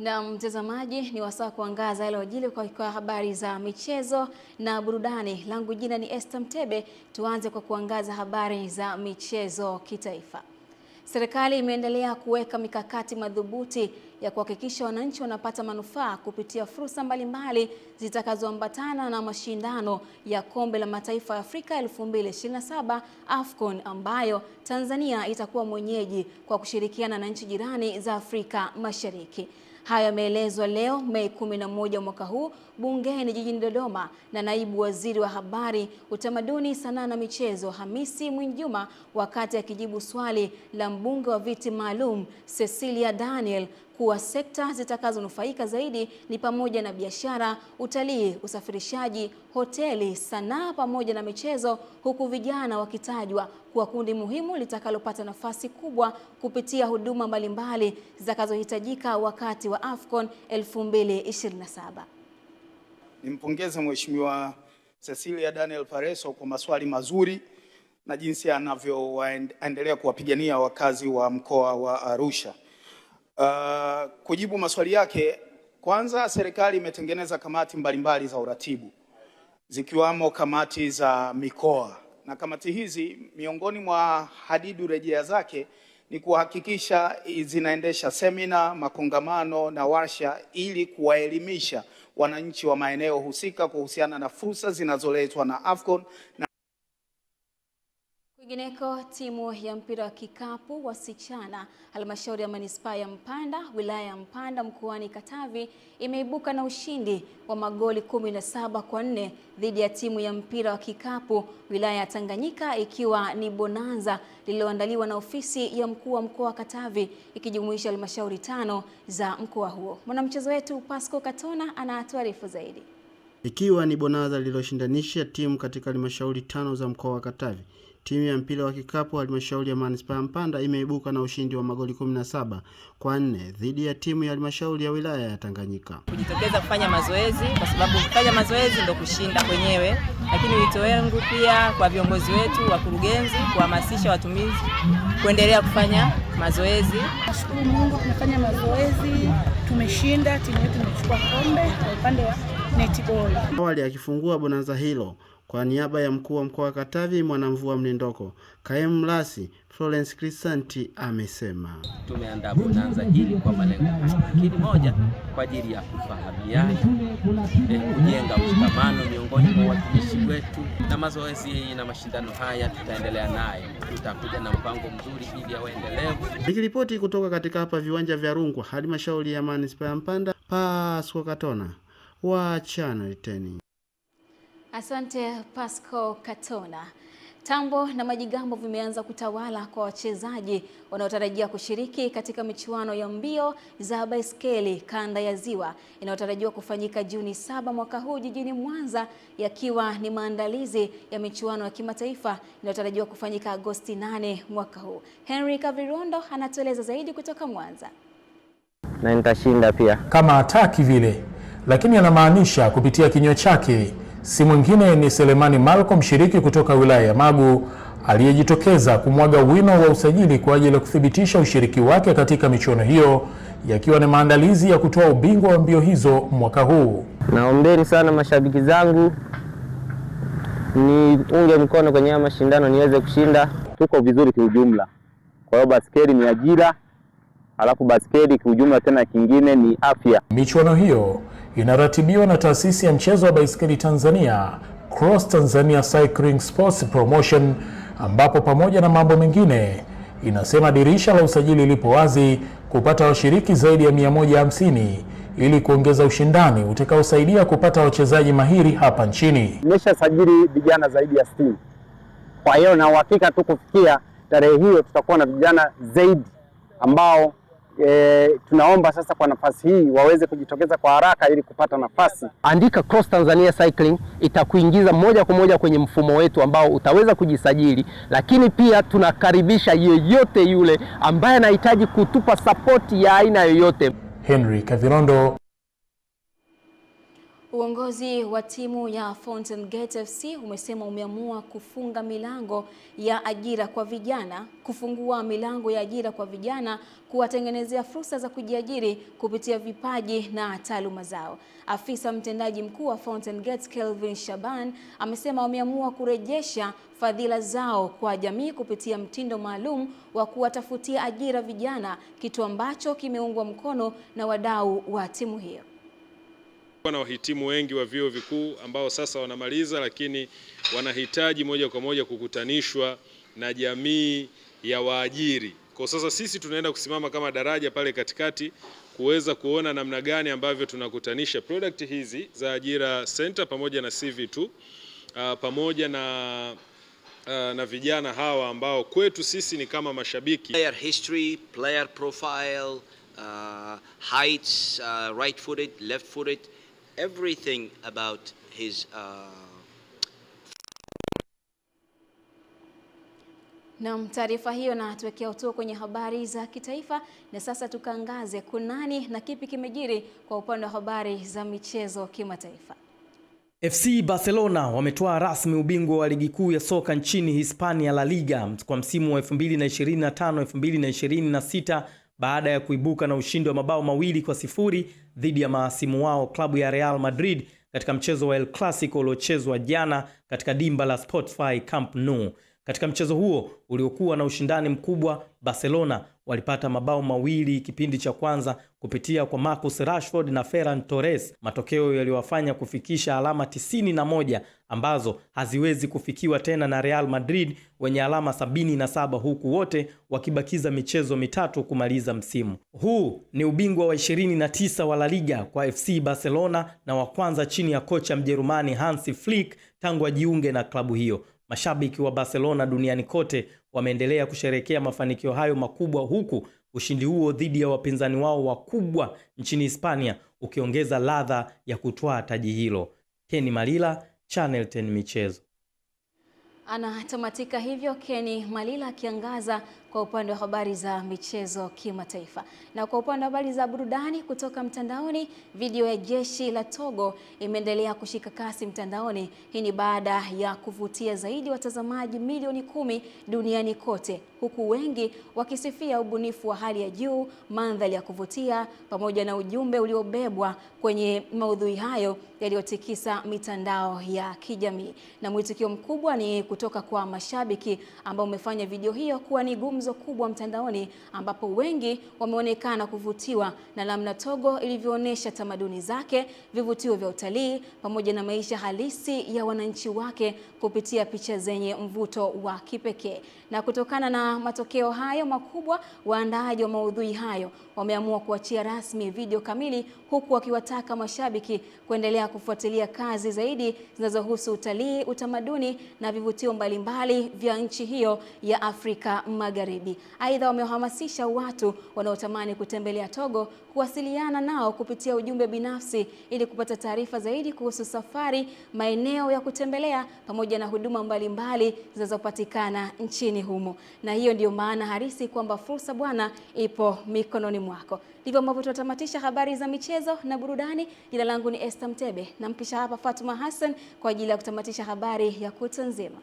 Na mtazamaji, ni wasaa kuangaza yale yaliyojiri kwa habari za michezo na burudani. Langu jina ni Esther Mtebe. Tuanze kwa kuangaza habari za michezo kitaifa. Serikali imeendelea kuweka mikakati madhubuti ya kuhakikisha wananchi wanapata manufaa kupitia fursa mbalimbali zitakazoambatana na mashindano ya Kombe la Mataifa ya Afrika 2027 AFCON, ambayo Tanzania itakuwa mwenyeji kwa kushirikiana na nchi jirani za Afrika Mashariki. Haya yameelezwa leo Mei 11 mwaka huu bungeni jijini Dodoma na naibu waziri wa habari, utamaduni, sanaa na michezo Hamisi Mwinjuma wakati akijibu swali la mbunge wa viti maalum Cecilia Daniel kuwa sekta zitakazonufaika zaidi ni pamoja na biashara, utalii, usafirishaji, hoteli, sanaa pamoja na michezo, huku vijana wakitajwa kuwa kundi muhimu litakalopata nafasi kubwa kupitia huduma mbalimbali zitakazohitajika wakati wa AFCON 2027. Nimpongeze Mheshimiwa Cecilia Daniel Pareso kwa maswali mazuri na jinsi anavyoendelea kuwapigania wakazi wa mkoa wa Arusha. Kujibu maswali yake, kwanza serikali imetengeneza kamati mbalimbali za uratibu zikiwamo kamati za mikoa, na kamati hizi miongoni mwa hadidu rejea zake ni kuhakikisha zinaendesha semina, makongamano na warsha ili kuwaelimisha wananchi wa maeneo husika kuhusiana na fursa zinazoletwa na AFCON. Kwingineko, timu ya mpira wa kikapu wasichana halmashauri ya manispaa ya Mpanda, wilaya ya Mpanda mkoani Katavi imeibuka na ushindi wa magoli 17-4 dhidi ya timu ya mpira wa kikapu wilaya ya Tanganyika, ikiwa ni bonanza lililoandaliwa na ofisi ya mkuu wa mkoa wa Katavi ikijumuisha halmashauri 5 za mkoa huo. Mwanamchezo wetu Pasco Katona anatuarifu zaidi. Ikiwa ni bonanza lililoshindanisha timu katika halmashauri 5 za mkoa wa Katavi, timu ya mpira wa kikapu halmashauri ya manispaa ya Mpanda imeibuka na ushindi wa magoli 17-4 dhidi ya timu ya halmashauri ya wilaya ya Tanganyika. Kujitokeza kufanya mazoezi kwa sababu kufanya mazoezi ndio kushinda kwenyewe, lakini wito wangu pia kwa viongozi wetu, wakurugenzi, kuhamasisha watumizi kuendelea kufanya mazoezi. Nashukuru Mungu tumefanya mazoezi, tumeshinda, timu yetu imechukua kombe kwa upande wa netball. Awali akifungua bonanza hilo kwa niaba ya mkuu wa mkoa wa Katavi Mwanamvua Mnendoko, kaimu mrasi Florence Crisanti amesema tumeandaa bonanza hili kwa malengo makini moja kwa ajili ya kufahamiana, kujenga mshikamano miongoni mwa watumishi wetu, na mazoezi na mashindano haya tutaendelea naye, tutakuja na mpango mzuri ili yaendelee. Nikiripoti kutoka katika hapa viwanja vya Rungwa halmashauri ya manispaa ya Mpanda, Pasco Katona wa Channel 10. Asante Pasco Katona. Tambo na majigambo vimeanza kutawala kwa wachezaji wanaotarajia kushiriki katika michuano ya mbio za baiskeli kanda ya Ziwa inayotarajiwa kufanyika Juni 7 mwaka huu jijini Mwanza, yakiwa ni maandalizi ya michuano ya kimataifa inayotarajiwa kufanyika Agosti 8 mwaka huu. Henry Kavirondo anatueleza zaidi kutoka Mwanza. Na nitashinda pia kama hataki vile, lakini anamaanisha kupitia kinywa chake. Si mwingine ni Selemani Malko, mshiriki kutoka wilaya ya Magu, aliyejitokeza kumwaga wino wa usajili kwa ajili ya kuthibitisha ushiriki wake katika michuano hiyo, yakiwa ni maandalizi ya kutoa ubingwa wa mbio hizo mwaka huu. Naombeni sana mashabiki zangu niunge mkono kwenye mashindano niweze kushinda. Tuko vizuri kiujumla. Kwa hiyo baskeli ni ajira, alafu baskeli kiujumla tena kingine ni afya. Michuano hiyo inaratibiwa na taasisi ya mchezo wa baiskeli Tanzania, Cross Tanzania Cycling Sports Promotion, ambapo pamoja na mambo mengine inasema dirisha la usajili lipo wazi kupata washiriki zaidi ya 150 ili kuongeza ushindani utakaosaidia kupata wachezaji mahiri hapa nchini. Nimeshasajili vijana zaidi ya 60. Kwa hiyo na uhakika tu kufikia tarehe hiyo tutakuwa na vijana zaidi ambao tunaomba sasa kwa nafasi hii waweze kujitokeza kwa haraka ili kupata nafasi. Andika Cross Tanzania Cycling, itakuingiza moja kwa moja kwenye mfumo wetu ambao utaweza kujisajili, lakini pia tunakaribisha yeyote yule ambaye anahitaji kutupa support ya aina yoyote. Henry Kavirondo. Uongozi wa timu ya Fountain Gate FC umesema umeamua kufungua milango ya ajira kwa vijana, kuwatengenezea fursa za kujiajiri kupitia vipaji na taaluma zao. Afisa mtendaji mkuu wa Fountain Gate Kelvin Shaban amesema wameamua kurejesha fadhila zao kwa jamii kupitia mtindo maalum wa kuwatafutia ajira vijana, kitu ambacho kimeungwa mkono na wadau wa timu hiyo. Kuna wahitimu wengi wa vyuo vikuu ambao sasa wanamaliza, lakini wanahitaji moja kwa moja kukutanishwa na jamii ya waajiri. Kwa sasa sisi tunaenda kusimama kama daraja pale katikati kuweza kuona namna gani ambavyo tunakutanisha product hizi za Ajira Center pamoja na CV2 pamoja na vijana hawa ambao kwetu sisi ni kama mashabiki. Player history, player profile, heights, right-footed, left-footed, everything about his Na taarifa hiyo na tuwekea utuo kwenye habari za kitaifa, na sasa tukaangaze kunani na kipi kimejiri kwa upande wa habari za michezo kimataifa. FC Barcelona wametoa rasmi ubingwa wa ligi kuu ya soka nchini Hispania La Liga kwa msimu wa 2025-2026 baada ya kuibuka na ushindi wa mabao 2-0 dhidi ya mahasimu wao klabu ya Real Madrid katika mchezo wa El Clasico uliochezwa jana katika dimba la Spotify Camp Nou. Katika mchezo huo uliokuwa na ushindani mkubwa, Barcelona walipata mabao 2 kipindi cha kwanza kupitia kwa Marcus Rashford na Ferran Torres, matokeo yaliyowafanya kufikisha alama 91 ambazo haziwezi kufikiwa tena na Real Madrid wenye alama 77, huku wote wakibakiza michezo 3 kumaliza msimu. Huu ni ubingwa wa 29 wa La Liga kwa FC Barcelona na wa kwanza chini ya kocha Mjerumani Hansi Flick tangu ajiunge na klabu hiyo. Mashabiki wa Barcelona duniani kote wameendelea kusherehekea mafanikio hayo makubwa, huku ushindi huo dhidi ya wapinzani wao wakubwa nchini Hispania ukiongeza ladha ya kutwaa taji hilo. Kenny Malila, Channel 10 Michezo. Anatamatika hivyo Kenny Malila akiangaza kwa upande wa habari za michezo kimataifa. Na kwa upande wa habari za burudani kutoka mtandaoni, video ya jeshi la Togo imeendelea kushika kasi mtandaoni. Hii ni baada ya kuvutia zaidi watazamaji milioni 10 duniani kote, huku wengi wakisifia ubunifu wa hali ya juu, mandhari ya kuvutia pamoja na ujumbe uliobebwa kwenye maudhui hayo yaliyotikisa mitandao ya kijamii. Na mwitikio mkubwa ni kutoka kwa mashabiki ambao umefanya video hiyo kuwa ni gumzo kubwa mtandaoni, ambapo wengi wameonekana kuvutiwa na namna Togo ilivyoonyesha tamaduni zake, vivutio vya utalii pamoja na maisha halisi ya wananchi wake kupitia picha zenye mvuto wa kipekee. Na kutokana na matokeo hayo makubwa, waandaaji wa maudhui hayo wameamua kuachia rasmi video kamili, huku wakiwataka mashabiki kuendelea kufuatilia kazi zaidi zinazohusu utalii, utamaduni na vivutio mbalimbali vya nchi hiyo ya Afrika Magharibi. Aidha, wamehamasisha watu wanaotamani kutembelea Togo kuwasiliana nao kupitia ujumbe binafsi ili kupata taarifa zaidi kuhusu safari, maeneo ya kutembelea pamoja na huduma mbalimbali zinazopatikana nchini humo. Na hiyo ndio maana harisi kwamba fursa bwana ipo mikononi mwako. Ndivyo ambavyo tunatamatisha habari za michezo na burudani. Jina langu ni Esther Mtebe, nampisha hapa Fatuma Hassan kwa ajili ya kutamatisha habari ya kutwa nzima.